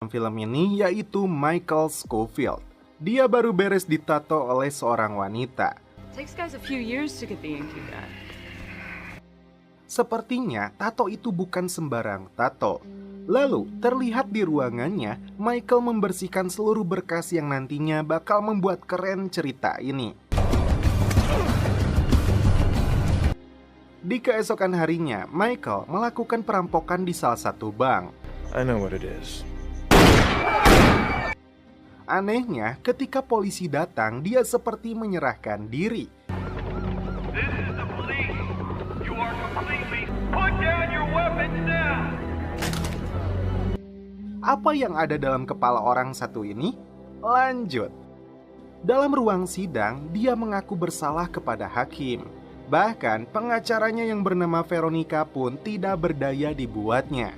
film ini yaitu Michael Scofield. Dia baru beres ditato oleh seorang wanita. Takes guys a few years to get the ink you got. Sepertinya tato itu bukan sembarang tato. Lalu, terlihat di ruangannya, Michael membersihkan seluruh berkas yang nantinya bakal membuat keren cerita ini. Di keesokan harinya, Michael melakukan perampokan di salah satu bank. I know what it is. Anehnya, ketika polisi datang, dia seperti menyerahkan diri. This is the police. You are completely put down your weapons now. Apa yang ada dalam kepala orang satu ini? Lanjut. Dalam ruang sidang, dia mengaku bersalah kepada hakim. Bahkan pengacaranya yang bernama Veronica pun tidak berdaya dibuatnya.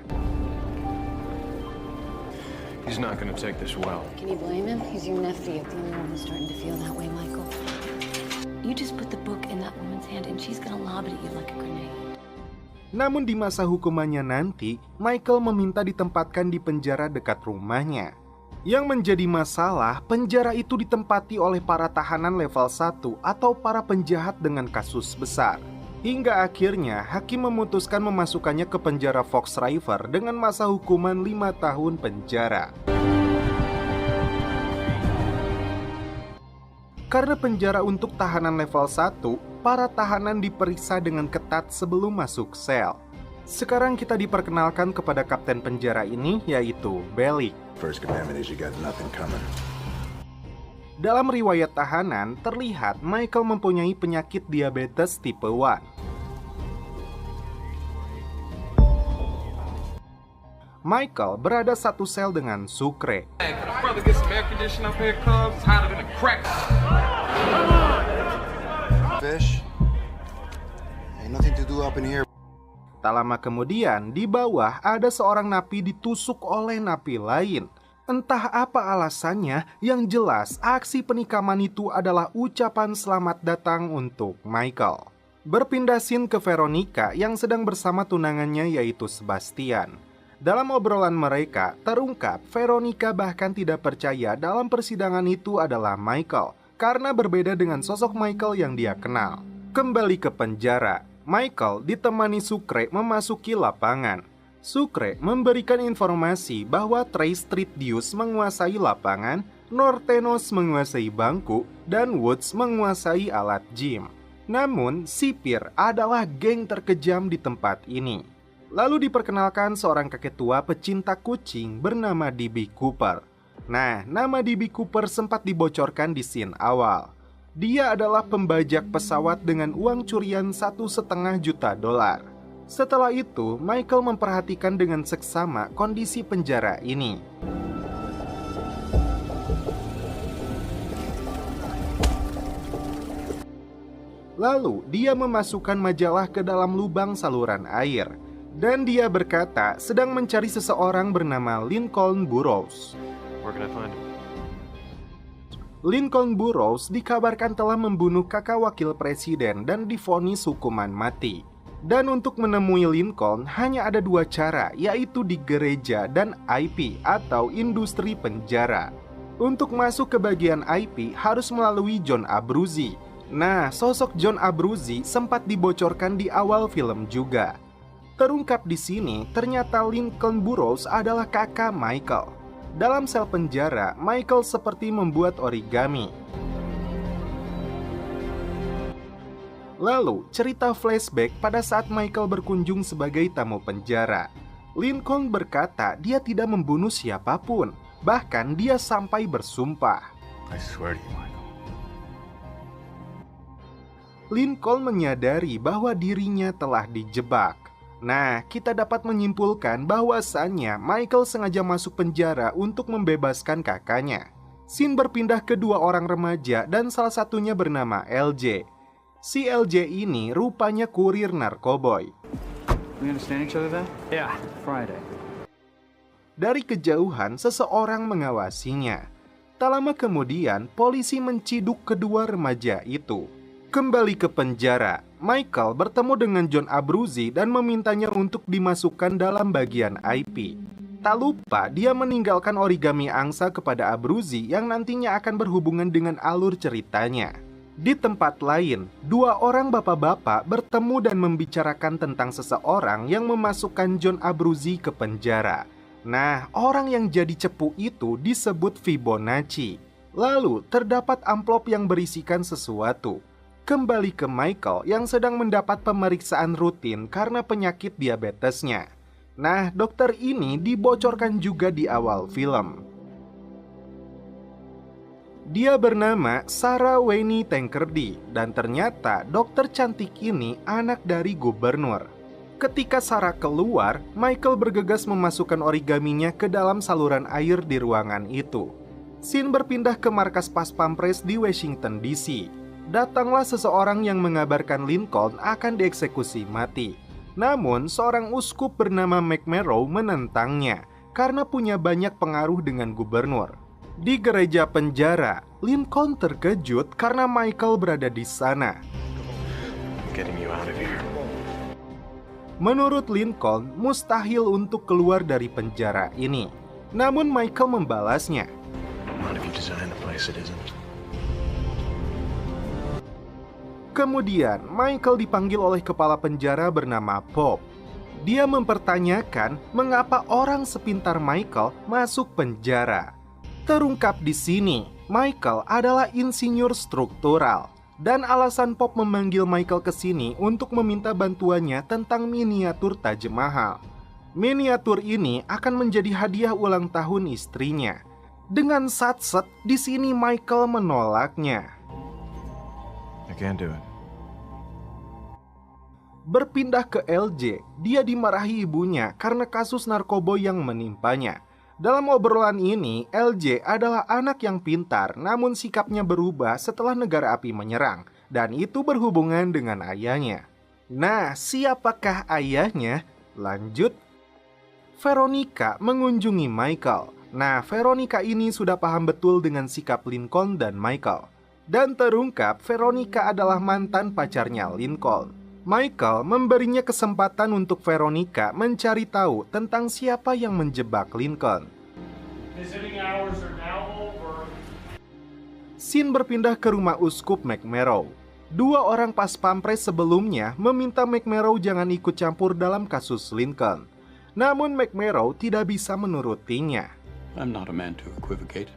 He's not gonna take this well. Can you blame him? He's your nephew. The only one who's starting to feel that way, Michael. You just put the book in that woman's hand and she's gonna lob it at you like a grenade. Namun di masa hukumannya nanti, Michael meminta ditempatkan di penjara dekat rumahnya. Yang menjadi masalah, penjara itu ditempati oleh para tahanan level 1 atau para penjahat dengan kasus besar. Hingga akhirnya, hakim memutuskan memasukkannya ke penjara Fox River dengan masa hukuman 5 tahun penjara. Karena penjara untuk tahanan level 1, para tahanan diperiksa dengan ketat sebelum masuk sel. Sekarang kita diperkenalkan kepada kapten penjara ini, yaitu Bellick. First commandment is you got nothing coming. Dalam riwayat tahanan, terlihat Michael mempunyai penyakit diabetes tipe 1. Michael berada satu sel dengan Sucre. Fish? Ain't nothing to do up in here. Tak lama kemudian, di bawah ada seorang napi ditusuk oleh napi lain. Entah apa alasannya, yang jelas aksi penikaman itu adalah ucapan selamat datang untuk Michael. Berpindah scene ke Veronica yang sedang bersama tunangannya yaitu Sebastian. Dalam obrolan mereka, terungkap Veronica bahkan tidak percaya dalam persidangan itu adalah Michael, karena berbeda dengan sosok Michael yang dia kenal. Kembali ke penjara, Michael ditemani Sucre memasuki lapangan. Sucre memberikan informasi bahwa Trace Streetdius menguasai lapangan, Nortenos menguasai bangku, dan Woods menguasai alat gym. Namun, sipir adalah geng terkejam di tempat ini. Lalu diperkenalkan seorang kakek tua pecinta kucing bernama D.B. Cooper. Nah, nama D.B. Cooper sempat dibocorkan di scene awal. Dia adalah pembajak pesawat dengan uang curian $1,5 juta. Setelah itu, Michael memperhatikan dengan seksama kondisi penjara ini. Lalu, dia memasukkan majalah ke dalam lubang saluran air. Dan dia berkata sedang mencari seseorang bernama Lincoln Burrows. Where can I find him? Lincoln Burrows dikabarkan telah membunuh kakak wakil presiden dan divonis hukuman mati. Dan untuk menemui Lincoln hanya ada dua cara, yaitu di gereja dan IP atau industri penjara. Untuk masuk ke bagian IP harus melalui John Abruzzi. Nah, sosok John Abruzzi sempat dibocorkan di awal film juga. Terungkap di sini, ternyata Lincoln Burrows adalah kakak Michael. Dalam sel penjara, Michael seperti membuat origami. Lalu, cerita flashback pada saat Michael berkunjung sebagai tamu penjara. Lincoln berkata dia tidak membunuh siapapun, bahkan dia sampai bersumpah. I swear to you, Michael. Lincoln menyadari bahwa dirinya telah dijebak. Nah, kita dapat menyimpulkan bahwasannya Michael sengaja masuk penjara untuk membebaskan kakaknya. Scene berpindah ke dua orang remaja dan salah satunya bernama LJ. Si LJ ini rupanya kurir narkoboy. We understand each other then? Yeah, Friday. Dari kejauhan, seseorang mengawasinya. Tak lama kemudian, polisi menciduk kedua remaja itu. Kembali ke penjara, Michael bertemu dengan John Abruzzi dan memintanya untuk dimasukkan dalam bagian IP. Tak lupa dia meninggalkan origami angsa kepada Abruzzi yang nantinya akan berhubungan dengan alur ceritanya. Di tempat lain, dua orang bapak-bapak bertemu dan membicarakan tentang seseorang yang memasukkan John Abruzzi ke penjara. Nah, orang yang jadi cepu itu disebut Fibonacci. Lalu, terdapat amplop yang berisikan sesuatu. Kembali ke Michael yang sedang mendapat pemeriksaan rutin karena penyakit diabetesnya. Nah, dokter ini dibocorkan juga di awal film. Dia bernama Sarah Wayne Tankerdy, dan ternyata dokter cantik ini anak dari gubernur. Ketika Sarah keluar, Michael bergegas memasukkan origaminya ke dalam saluran air di ruangan itu. Scene berpindah ke markas Pas Pampres di Washington DC. Datanglah seseorang yang mengabarkan Lincoln akan dieksekusi mati. Namun, seorang uskup bernama McMurrow menentangnya karena punya banyak pengaruh dengan gubernur. Di gereja penjara, Lincoln terkejut karena Michael berada di sana. Getting you out of here. Menurut Lincoln, mustahil untuk keluar dari penjara ini. Namun Michael membalasnya. Not if you design the place it isn't. Kemudian, Michael dipanggil oleh kepala penjara bernama Pop. Dia mempertanyakan mengapa orang sepintar Michael masuk penjara. Terungkap di sini, Michael adalah insinyur struktural. Dan alasan Pop memanggil Michael ke sini untuk meminta bantuannya tentang miniatur Taj Mahal. Miniatur ini akan menjadi hadiah ulang tahun istrinya. Dengan satset, di sini Michael menolaknya. I can't do it. Berpindah ke LJ, dia dimarahi ibunya karena kasus narkoba yang menimpanya. Dalam obrolan ini, LJ adalah anak yang pintar, namun sikapnya berubah setelah negara api menyerang, dan itu berhubungan dengan ayahnya. Nah, siapakah ayahnya? Lanjut. Veronica mengunjungi Michael. Nah, Veronica ini sudah paham betul dengan sikap Lincoln dan Michael. Dan terungkap, Veronica adalah mantan pacarnya Lincoln. Michael memberinya kesempatan untuk Veronica mencari tahu tentang siapa yang menjebak Lincoln. Scene berpindah ke rumah uskup McMurrow. Dua orang Pas Pampres sebelumnya meminta McMurrow jangan ikut campur dalam kasus Lincoln. Namun McMurrow tidak bisa menurutinya. I'm not a man to equivocate.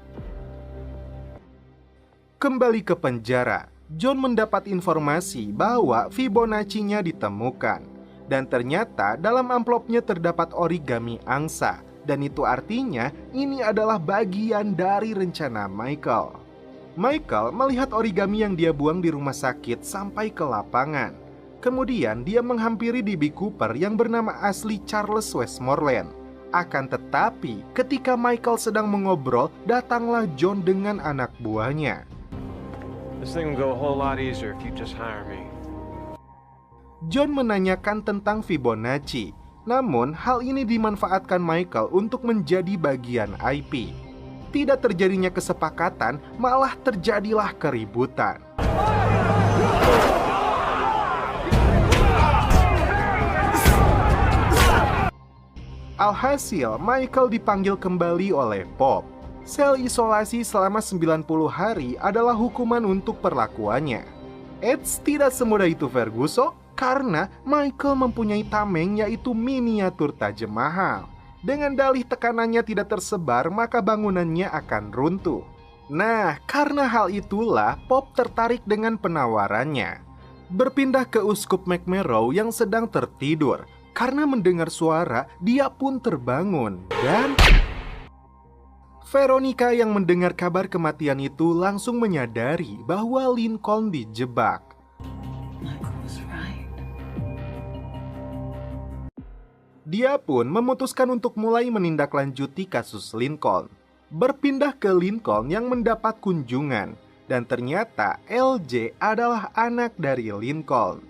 Kembali ke penjara, John mendapat informasi bahwa Fibonacci-nya ditemukan. Dan ternyata dalam amplopnya terdapat origami angsa. Dan itu artinya ini adalah bagian dari rencana Michael. Michael melihat origami yang dia buang di rumah sakit sampai ke lapangan. Kemudian dia menghampiri D.B. Cooper yang bernama asli Charles Westmoreland. Akan tetapi ketika Michael sedang mengobrol, datanglah John dengan anak buahnya. This thing will go a whole lot easier if you just hire me. John menanyakan tentang Fibonacci. Namun, hal ini dimanfaatkan Michael untuk menjadi bagian IP. Tidak terjadinya kesepakatan, malah terjadilah keributan. Alhasil, Michael dipanggil kembali oleh Pop. Sel isolasi selama 90 hari adalah hukuman untuk perlakuannya. Eits, tidak semudah itu Ferguson, karena Michael mempunyai tameng yaitu miniatur Taj Mahal. Dengan dalih tekanannya tidak tersebar, maka bangunannya akan runtuh. Nah, karena hal itulah Pop tertarik dengan penawarannya. Berpindah ke uskup McMurrow yang sedang tertidur. Karena mendengar suara, dia pun terbangun dan Veronica yang mendengar kabar kematian itu langsung menyadari bahwa Lincoln dijebak. Dia pun memutuskan untuk mulai menindaklanjuti kasus Lincoln. Berpindah ke Lincoln yang mendapat kunjungan. Dan ternyata LJ adalah anak dari Lincoln.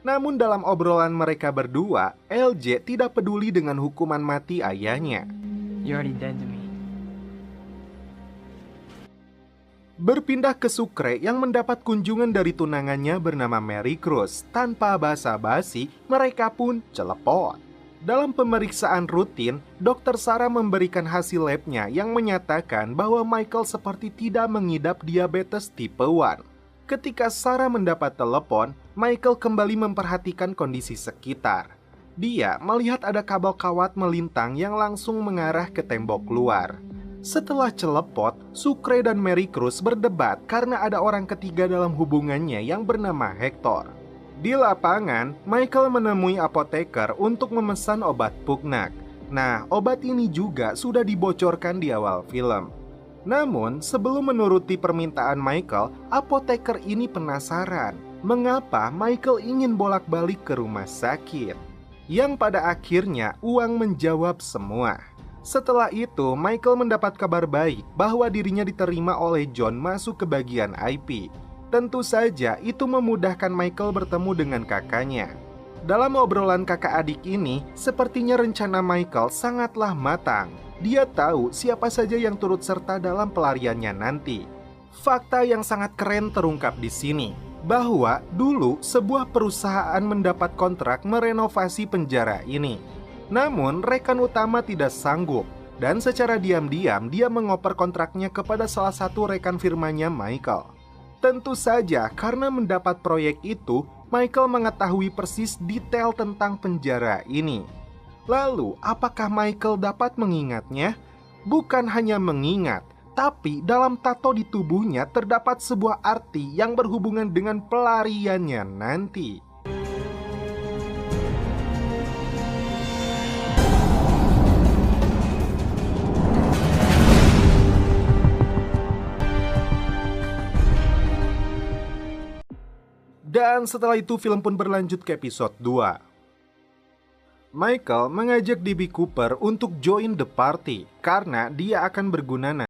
Namun dalam obrolan mereka berdua, LJ tidak peduli dengan hukuman mati ayahnya. You're already dead to me. Berpindah ke Sucre yang mendapat kunjungan dari tunangannya bernama Mary Cruz. Tanpa basa-basi, mereka pun celepot. Dalam pemeriksaan rutin, Dokter Sarah memberikan hasil labnya yang menyatakan bahwa Michael seperti tidak mengidap diabetes tipe 1. Ketika Sarah mendapat telepon, Michael kembali memperhatikan kondisi sekitar. Dia melihat ada kabel kawat melintang yang langsung mengarah ke tembok luar. Setelah celepot, Sucre dan Mary Cruz berdebat karena ada orang ketiga dalam hubungannya yang bernama Hector. Di lapangan, Michael menemui apoteker untuk memesan obat pugnak. Nah, obat ini juga sudah dibocorkan di awal film. Namun, sebelum menuruti permintaan Michael, apoteker ini penasaran mengapa Michael ingin bolak-balik ke rumah sakit. Yang pada akhirnya uang menjawab semua. Setelah itu, Michael mendapat kabar baik bahwa dirinya diterima oleh John masuk ke bagian IP. Tentu saja itu memudahkan Michael bertemu dengan kakaknya. Dalam obrolan kakak adik ini, sepertinya rencana Michael sangatlah matang. Dia tahu siapa saja yang turut serta dalam pelariannya nanti. Fakta yang sangat keren terungkap di sini, bahwa dulu sebuah perusahaan mendapat kontrak merenovasi penjara ini. Namun rekan utama tidak sanggup, dan secara diam-diam dia mengoper kontraknya kepada salah satu rekan firmanya Michael. Tentu saja karena mendapat proyek itu, Michael mengetahui persis detail tentang penjara ini. Lalu, apakah Michael dapat mengingatnya? Bukan hanya mengingat, tapi dalam tato di tubuhnya terdapat sebuah arti yang berhubungan dengan pelariannya nanti. Dan setelah itu film pun berlanjut ke episode 2. Michael mengajak DB Cooper untuk join the party karena dia akan berguna